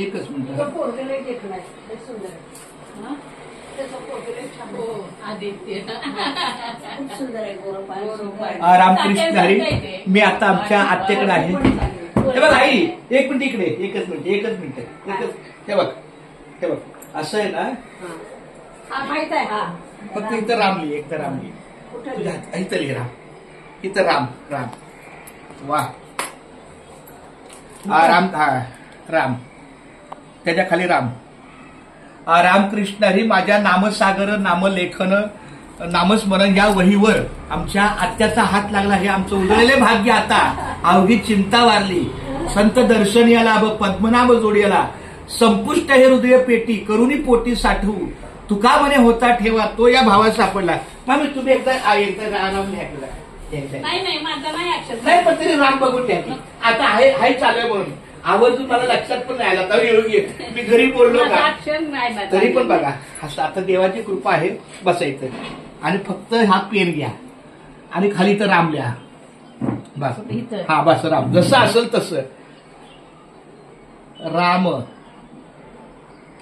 एकच मिनिट. रामकृष्ण हरी. मी आता आमच्या आत्याकडे आहे. हे बघ आई, एक मिनिट इकडे. एकच मिनिट. हे बघ असं आहे ना. माहित आहे. फक्त इथं रामली. इथं लिह राम. इथं राम. वा. राम. त्याच्या खाली राम. रामकृष्ण हरी. माझ्या नामसागर, नामलेखन, नामस्मरण या वहीवर आमच्या आत्याचा हात लागला. हे आमचं उजळलेले भाग्य. आता अवघी चिंता वारली. संत दर्शन याला, पद्मनाभ जोडियाला, संपुष्ट हे हृदय पेटी, करुणी पोटी साठवू, तुका म्हणे होता ठेवा, तो या भावात सापडला. मामी तुम्ही एकदा राम लिहा. नाही पण तरी राम बघून द्या. आता हाय चालू म्हणून आवर्जून मला लक्षात पण नाही आला. मी घरी बोललो का तरी पण बघा. असं आता देवाची कृपा आहे. बसायचं आणि फक्त हा पेन घ्या आणि खाली तर राम लिहा. बस. हा बस राम. जसं असेल तसं राम.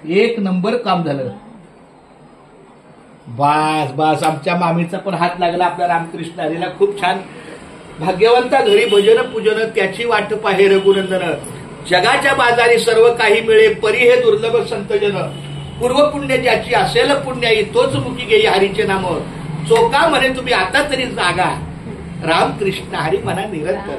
एक नंबर काम झालं. बस. आमच्या मामीचा पण हात लागला आपल्या रामकृष्ण हरीला. खूप छान. भाग्यवंता घरी भजन पूजन, त्याची वाट पाहे रघुनंदन, जगाच्या बाजारी सर्व काही मिळे, परी हे दुर्लभ संतजन, पूर्व पुण्य ज्याची असेल पुण्याई, तोच मुखी घेई हरीचे नाम, चोका म्हणे तुम्ही आता तरी जागा, रामकृष्ण हरी म्हणा निरंतर.